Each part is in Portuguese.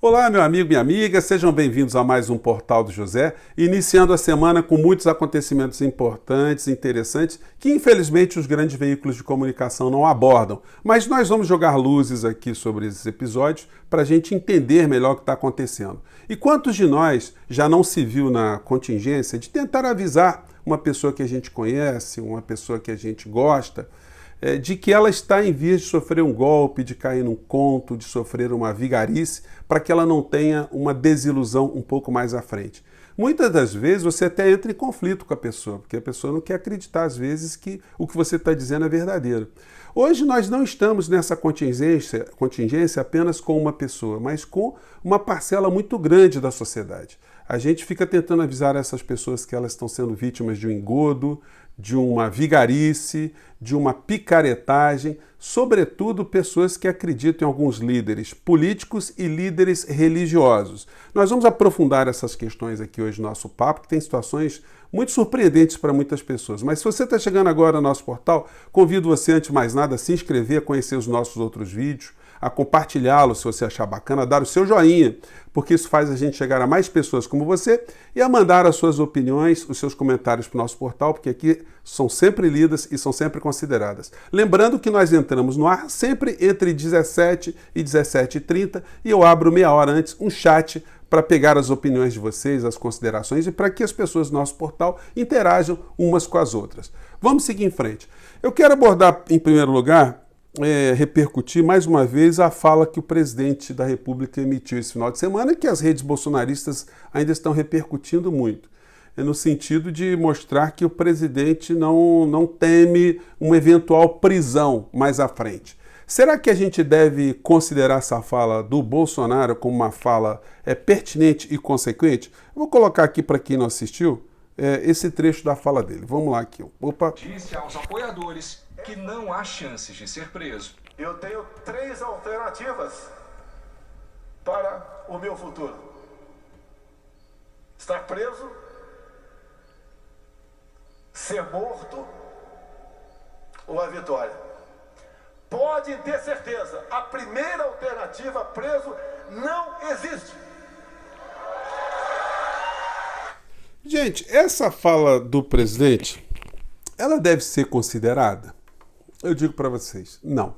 Olá, meu amigo, minha amiga, sejam bem-vindos a mais um Portal do José, iniciando a semana com muitos acontecimentos importantes, interessantes, que infelizmente os grandes veículos de comunicação não abordam. Mas nós vamos jogar luzes aqui sobre esses episódios para a gente entender melhor o que está acontecendo. E quantos de nós já não se viu na contingência de tentar avisar uma pessoa que a gente conhece, uma pessoa que a gente gosta, de que ela está em vias de sofrer um golpe, de cair num conto, de sofrer uma vigarice, para que ela não tenha uma desilusão um pouco mais à frente. Muitas das vezes você até entra em conflito com a pessoa, porque a pessoa não quer acreditar às vezes que o que você está dizendo é verdadeiro. Hoje nós não estamos nessa contingência apenas com uma pessoa, mas com uma parcela muito grande da sociedade. A gente fica tentando avisar essas pessoas que elas estão sendo vítimas de um engodo, de uma vigarice, de uma picaretagem, sobretudo pessoas que acreditam em alguns líderes políticos e líderes religiosos. Nós vamos aprofundar essas questões aqui hoje no nosso papo, que tem situações muito surpreendentes para muitas pessoas. Mas se você está chegando agora no nosso portal, convido você, antes de mais nada, a se inscrever, a conhecer os nossos outros vídeos, a compartilhá-lo se você achar bacana, a dar o seu joinha, porque isso faz a gente chegar a mais pessoas como você e a mandar as suas opiniões, os seus comentários para o nosso portal, porque aqui são sempre lidas e são sempre consideradas. Lembrando que nós entramos no ar sempre entre 17 e 17h30 e eu abro meia hora antes um chat para pegar as opiniões de vocês, as considerações e para que as pessoas do nosso portal interajam umas com as outras. Vamos seguir em frente. Eu quero abordar, em primeiro lugar, repercutir mais uma vez a fala que o presidente da República emitiu esse final de semana, que as redes bolsonaristas ainda estão repercutindo muito, no sentido de mostrar que o presidente não teme uma eventual prisão mais à frente. Será que a gente deve considerar essa fala do Bolsonaro como uma fala pertinente e consequente? Eu vou colocar aqui para quem não assistiu esse trecho da fala dele. Vamos lá aqui. Opa. Disse aos apoiadores que não há chances de ser preso. Eu tenho 3 alternativas para o meu futuro: estar preso, ser morto ou a vitória. Pode ter certeza, a primeira alternativa, preso, não existe. Gente, essa fala do presidente, ela deve ser considerada? Eu digo para vocês, não.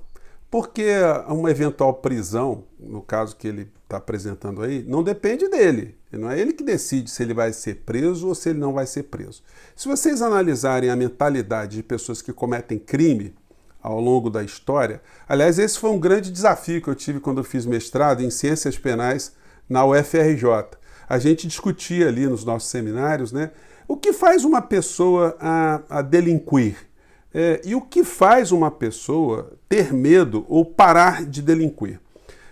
Porque uma eventual prisão, no caso que ele está apresentando aí, não depende dele. Não é ele que decide se ele vai ser preso ou se ele não vai ser preso. Se vocês analisarem a mentalidade de pessoas que cometem crime ao longo da história, aliás, esse foi um grande desafio que eu tive quando eu fiz mestrado em Ciências Penais na UFRJ. A gente discutia ali nos nossos seminários, né, o que faz uma pessoa a delinquir. E o que faz uma pessoa ter medo ou parar de delinquir?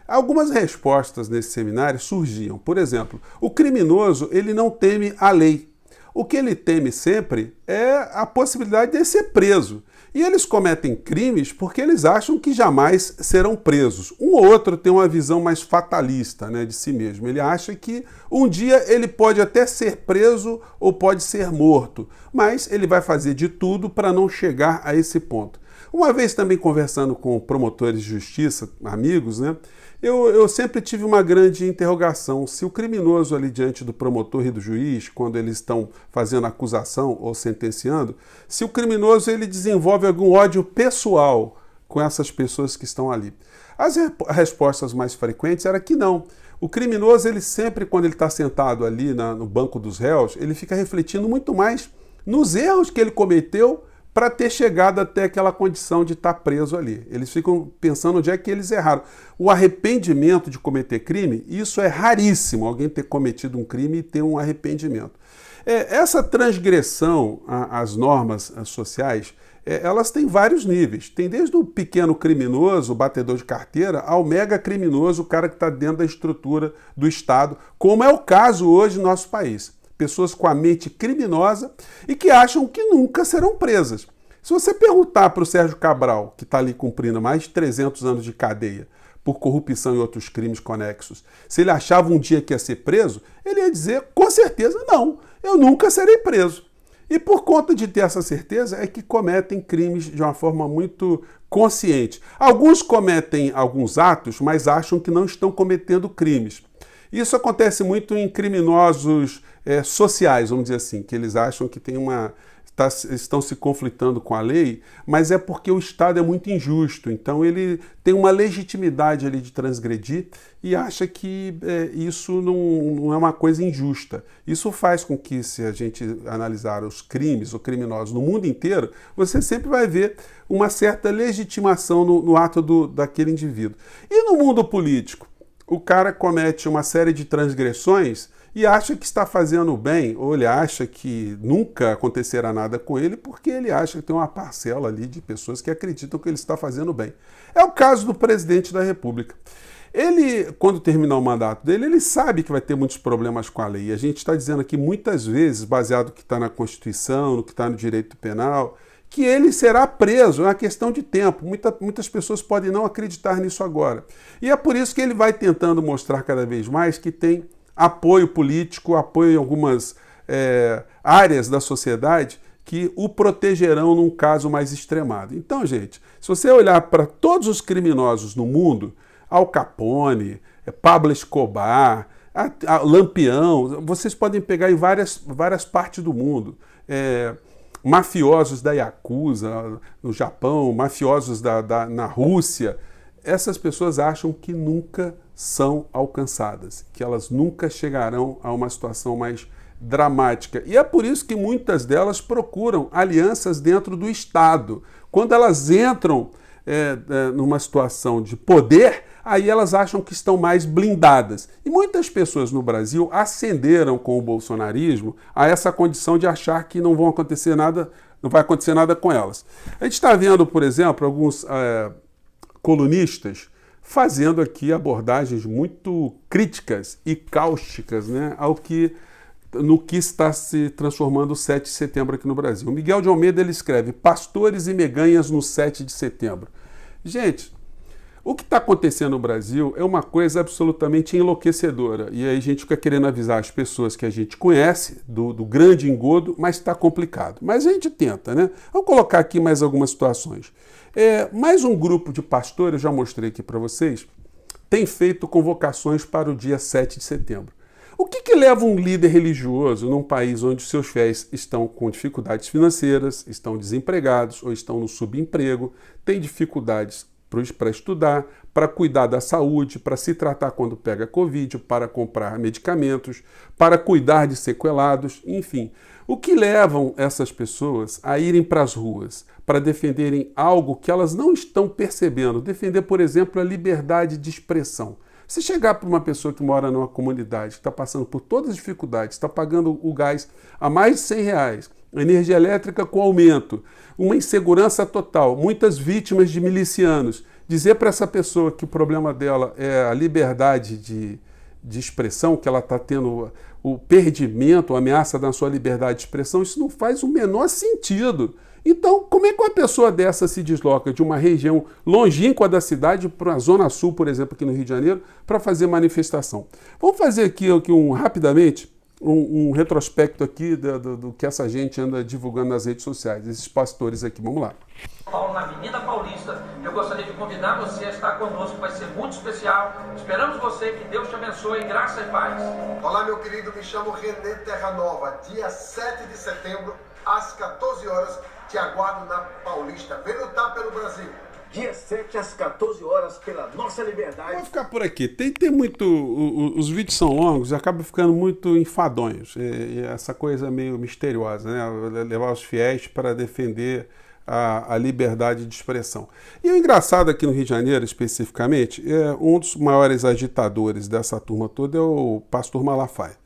Algumas respostas nesse seminário surgiam. Por exemplo, o criminoso ele não teme a lei. O que ele teme sempre é a possibilidade de ser preso. E eles cometem crimes porque eles acham que jamais serão presos. Um ou outro tem uma visão mais fatalista, né, de si mesmo. Ele acha que um dia ele pode até ser preso ou pode ser morto, mas ele vai fazer de tudo para não chegar a esse ponto. Uma vez também conversando com promotores de justiça, amigos, né, eu sempre tive uma grande interrogação se o criminoso ali diante do promotor e do juiz, quando eles estão fazendo acusação ou sentenciando, se o criminoso ele desenvolve algum ódio pessoal com essas pessoas que estão ali. As respostas mais frequentes era que não. O criminoso, ele sempre, quando ele está sentado ali no banco dos réus, ele fica refletindo muito mais nos erros que ele cometeu para ter chegado até aquela condição de estar preso ali. Eles ficam pensando onde é que eles erraram. O arrependimento de cometer crime, isso é raríssimo, alguém ter cometido um crime e ter um arrependimento. Essa transgressão às normas sociais, elas têm vários níveis. Tem desde o pequeno criminoso, o batedor de carteira, ao mega criminoso, o cara que está dentro da estrutura do Estado, como é o caso hoje no nosso país. Pessoas com a mente criminosa e que acham que nunca serão presas. Se você perguntar para o Sérgio Cabral, que está ali cumprindo mais de 300 anos de cadeia por corrupção e outros crimes conexos, se ele achava um dia que ia ser preso, ele ia dizer, com certeza, não, eu nunca serei preso. E por conta de ter essa certeza é que cometem crimes de uma forma muito consciente. Alguns cometem alguns atos, mas acham que não estão cometendo crimes. Isso acontece muito em criminosos sociais, vamos dizer assim, que eles acham que estão se conflitando com a lei, mas é porque o Estado é muito injusto. Então ele tem uma legitimidade ali de transgredir e acha que isso não é uma coisa injusta. Isso faz com que, se a gente analisar os crimes ou criminosos no mundo inteiro, você sempre vai ver uma certa legitimação no ato daquele indivíduo. E no mundo político? O cara comete uma série de transgressões e acha que está fazendo bem, ou ele acha que nunca acontecerá nada com ele, porque ele acha que tem uma parcela ali de pessoas que acreditam que ele está fazendo bem. É o caso do presidente da República. Ele, quando terminar o mandato dele, ele sabe que vai ter muitos problemas com a lei. E a gente está dizendo aqui muitas vezes, baseado no que está na Constituição, no que está no direito penal, que ele será preso, é uma questão de tempo. Muitas pessoas podem não acreditar nisso agora. E é por isso que ele vai tentando mostrar cada vez mais que tem apoio político, apoio em algumas áreas da sociedade que o protegerão num caso mais extremado. Então, gente, se você olhar para todos os criminosos no mundo, Al Capone, Pablo Escobar, Lampião, vocês podem pegar em várias partes do mundo. Mafiosos da Yakuza, no Japão, mafiosos na Rússia, essas pessoas acham que nunca são alcançadas, que elas nunca chegarão a uma situação mais dramática. E é por isso que muitas delas procuram alianças dentro do Estado. Quando elas entram numa situação de poder, aí elas acham que estão mais blindadas. E muitas pessoas no Brasil ascenderam com o bolsonarismo a essa condição de achar que não vai acontecer nada com elas. A gente está vendo, por exemplo, alguns colunistas fazendo aqui abordagens muito críticas e cáusticas, né, no que está se transformando o 7 de setembro aqui no Brasil. O Miguel de Almeida ele escreve: pastores e meganhas no 7 de setembro. Gente, o que está acontecendo no Brasil é uma coisa absolutamente enlouquecedora. E aí a gente fica querendo avisar as pessoas que a gente conhece do grande engodo, mas está complicado. Mas a gente tenta, né? Vamos colocar aqui mais algumas situações. Mais um grupo de pastores, eu já mostrei aqui para vocês, tem feito convocações para o dia 7 de setembro. O que leva um líder religioso num país onde seus fiéis estão com dificuldades financeiras, estão desempregados ou estão no subemprego, têm dificuldades para estudar, para cuidar da saúde, para se tratar quando pega Covid, para comprar medicamentos, para cuidar de sequelados, enfim. O que levam essas pessoas a irem para as ruas para defenderem algo que elas não estão percebendo? Defender, por exemplo, a liberdade de expressão. Se chegar para uma pessoa que mora numa comunidade, que está passando por todas as dificuldades, está pagando o gás a mais de R$100, a energia elétrica com aumento, uma insegurança total, muitas vítimas de milicianos, dizer para essa pessoa que o problema dela é a liberdade de expressão, que ela está tendo o perdimento, a ameaça da sua liberdade de expressão, isso não faz o menor sentido. Então, como é que uma pessoa dessa se desloca de uma região longínqua da cidade para a Zona Sul, por exemplo, aqui no Rio de Janeiro, para fazer manifestação? Vamos fazer aqui rapidamente um retrospecto aqui do que essa gente anda divulgando nas redes sociais, esses pastores aqui. Vamos lá. Paulo, na Avenida Paulista, eu gostaria de convidar você a estar conosco, vai ser muito especial. Esperamos você, que Deus te abençoe, graça e paz. Olá, meu querido, me chamo René Terranova. Dia 7 de setembro, às 14 horas, te aguardo na Paulista. Vem lutar pelo Brasil. Dia 7 às 14 horas, pela nossa liberdade. Vou ficar por aqui. Tem muito... Os vídeos são longos e acabam ficando muito enfadonhos. E essa coisa meio misteriosa, né? Levar os fiéis para defender a liberdade de expressão. E o engraçado aqui no Rio de Janeiro, especificamente, um dos maiores agitadores dessa turma toda é o pastor Malafaia.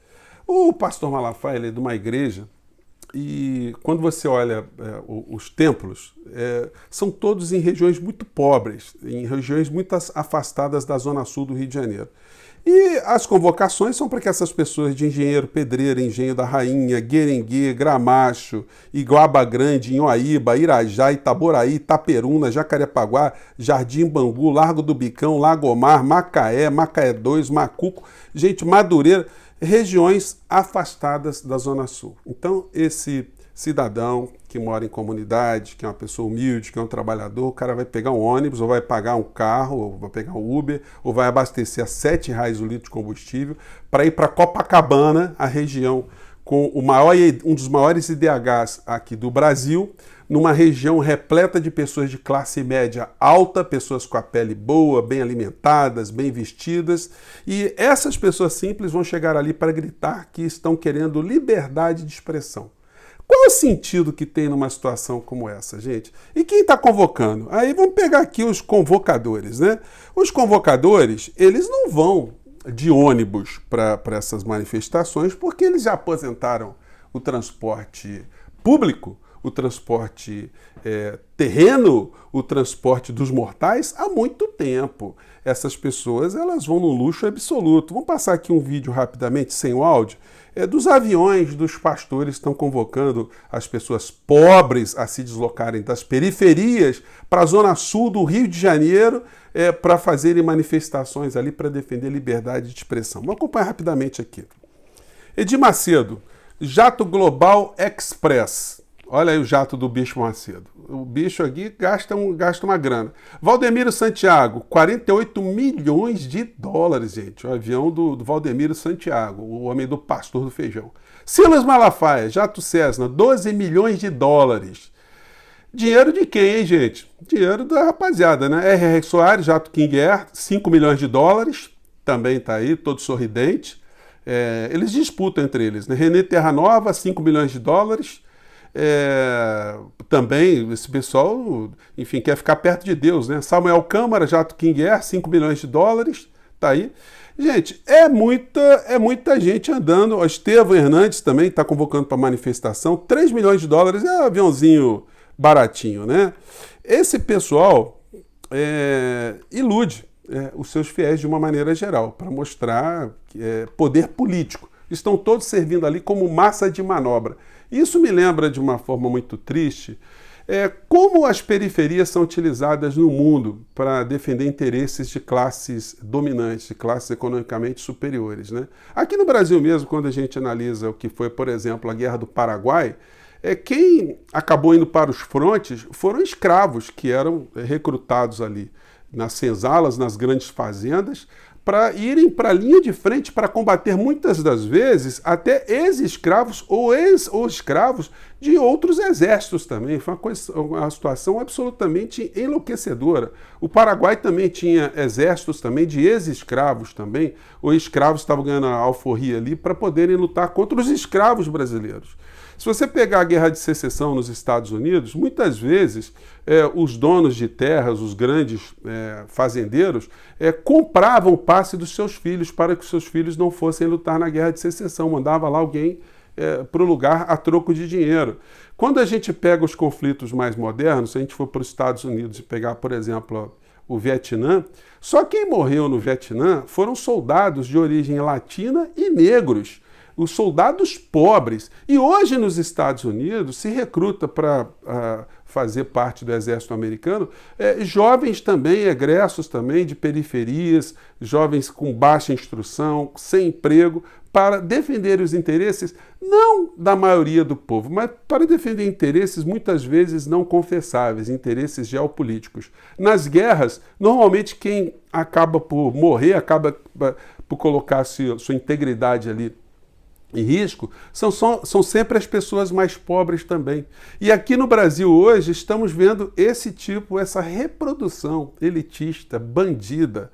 O pastor Malafaia, ele é de uma igreja, e quando você olha os templos, são todos em regiões muito pobres, em regiões muito afastadas da zona sul do Rio de Janeiro. E as convocações são para que essas pessoas de Engenheiro Pedreira, Engenho da Rainha, Guerengue, Gramacho, Iguaba Grande, Inhoaíba, Irajá, Itaboraí, Itaperuna, Jacarepaguá, Jardim Bangu, Largo do Bicão, Lagomar, Macaé, Macaé 2, Macuco, Madureira, regiões afastadas da Zona Sul. Então, esse cidadão que mora em comunidade, que é uma pessoa humilde, que é um trabalhador, o cara vai pegar um ônibus, ou vai pagar um carro, ou vai pegar um Uber, ou vai abastecer a R$7 o litro de combustível para ir para Copacabana, a região com um dos maiores IDHs aqui do Brasil, numa região repleta de pessoas de classe média alta, pessoas com a pele boa, bem alimentadas, bem vestidas, e essas pessoas simples vão chegar ali para gritar que estão querendo liberdade de expressão. Qual é o sentido que tem numa situação como essa, gente? E quem está convocando? Aí vamos pegar aqui os convocadores, né? Os convocadores, eles não vão de ônibus para essas manifestações, porque eles já aposentaram o transporte público, o transporte terreno, o transporte dos mortais há muito tempo. Essas pessoas, elas vão no luxo absoluto. Vamos passar aqui um vídeo rapidamente, sem o áudio, dos aviões dos pastores que estão convocando as pessoas pobres a se deslocarem das periferias para a zona sul do Rio de Janeiro para fazerem manifestações ali para defender liberdade de expressão. Vamos acompanhar rapidamente aqui. Edir Macedo, Jato Global Express. Olha aí o jato do bicho Macedo. O bicho aqui gasta uma grana. Valdemiro Santiago, 48 milhões de dólares, gente. O avião do Valdemiro Santiago, o homem do pastor do feijão. Silas Malafaia, jato Cessna, 12 milhões de dólares. Dinheiro de quem, hein, gente? Dinheiro da rapaziada, né? R.R. Soares, jato King Air, 5 milhões de dólares. Também tá aí, todo sorridente. Eles disputam entre eles, né? René Terranova, 5 milhões de dólares. Também esse pessoal, enfim, quer ficar perto de Deus, né? Samuel Câmara, jato King Air, 5 milhões de dólares, tá aí. Gente, é muita gente andando. O Estevão Hernandes também está convocando para manifestação, 3 milhões de dólares, é um aviãozinho baratinho, né? Esse pessoal ilude os seus fiéis de uma maneira geral, para mostrar poder político. Estão todos servindo ali como massa de manobra. Isso me lembra de uma forma muito triste como as periferias são utilizadas no mundo para defender interesses de classes dominantes, de classes economicamente superiores, né? Aqui no Brasil mesmo, quando a gente analisa o que foi, por exemplo, a Guerra do Paraguai, quem acabou indo para os frontes foram escravos que eram recrutados ali nas senzalas, nas grandes fazendas, para irem para a linha de frente para combater muitas das vezes até ex-escravos ou escravos de outros exércitos também. Foi uma situação absolutamente enlouquecedora. O Paraguai também tinha exércitos também de ex-escravos também, ou escravos estavam ganhando a alforria ali para poderem lutar contra os escravos brasileiros. Se você pegar a Guerra de Secessão nos Estados Unidos, muitas vezes os donos de terras, os grandes fazendeiros, compravam o passe dos seus filhos para que seus filhos não fossem lutar na Guerra de Secessão. Mandava lá alguém para o lugar a troco de dinheiro. Quando a gente pega os conflitos mais modernos, se a gente for para os Estados Unidos e pegar, por exemplo, o Vietnã, só quem morreu no Vietnã foram soldados de origem latina e negros. Os soldados pobres. E hoje nos Estados Unidos se recruta para fazer parte do exército americano jovens também, egressos também de periferias, jovens com baixa instrução, sem emprego, para defender os interesses não da maioria do povo, mas para defender interesses muitas vezes não confessáveis, interesses geopolíticos. Nas guerras, normalmente quem acaba por morrer, acaba por colocar sua integridade ali em risco, são sempre as pessoas mais pobres também. E aqui no Brasil hoje estamos vendo essa reprodução elitista, bandida,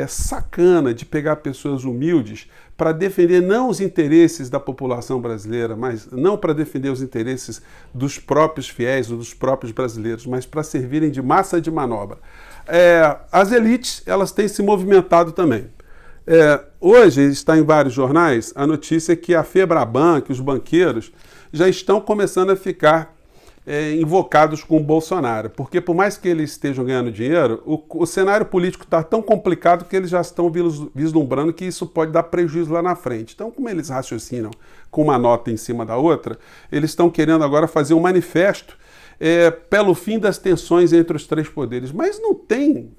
sacana de pegar pessoas humildes para defender não os interesses da população brasileira, mas não para defender os interesses dos próprios fiéis ou dos próprios brasileiros, mas para servirem de massa de manobra. As elites, elas têm se movimentado também. Hoje está em vários jornais a notícia que a Febraban, que os banqueiros já estão começando a ficar invocados com o Bolsonaro, porque por mais que eles estejam ganhando dinheiro, o cenário político está tão complicado que eles já estão vislumbrando que isso pode dar prejuízo lá na frente. Então, como eles raciocinam com uma nota em cima da outra, eles estão querendo agora fazer um manifesto pelo fim das tensões entre os três poderes. Mas não tem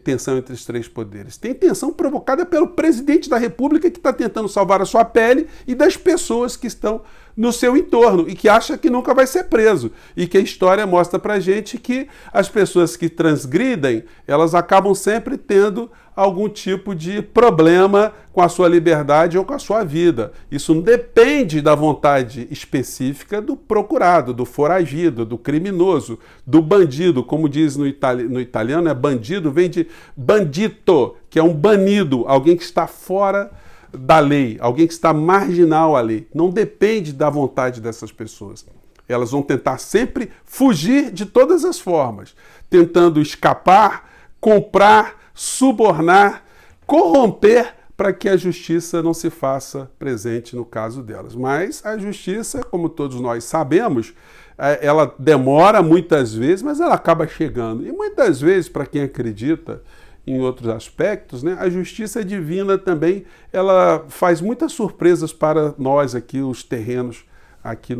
tensão entre os três poderes. Tem tensão provocada pelo presidente da República que está tentando salvar a sua pele e das pessoas que estão no seu entorno e que acha que nunca vai ser preso. E que a história mostra pra gente que as pessoas que transgridem, elas acabam sempre tendo algum tipo de problema com a sua liberdade ou com a sua vida. Isso não depende da vontade específica do procurado, do foragido, do criminoso, do bandido, como diz no italiano, bandido vem de bandito, que é um banido, alguém que está fora da lei, alguém que está marginal à lei. Não depende da vontade dessas pessoas. Elas vão tentar sempre fugir de todas as formas, tentando escapar, comprar, subornar, corromper para que a justiça não se faça presente no caso delas. Mas a justiça, como todos nós sabemos, ela demora muitas vezes, mas ela acaba chegando. E muitas vezes, para quem acredita em outros aspectos, né, a justiça divina também, ela faz muitas surpresas para nós aqui, os terrenos aqui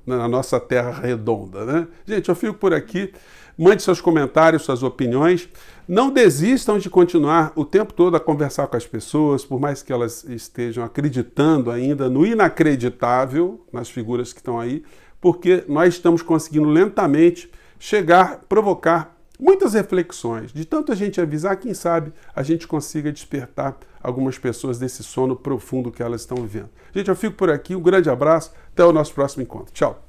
na nossa terra redonda, né? Gente, eu fico por aqui. Mande seus comentários, suas opiniões. Não desistam de continuar o tempo todo a conversar com as pessoas, por mais que elas estejam acreditando ainda no inacreditável, nas figuras que estão aí, porque nós estamos conseguindo lentamente chegar, provocar muitas reflexões. De tanto a gente avisar, quem sabe a gente consiga despertar algumas pessoas desse sono profundo que elas estão vivendo. Gente, eu fico por aqui. Um grande abraço. Até o nosso próximo encontro. Tchau.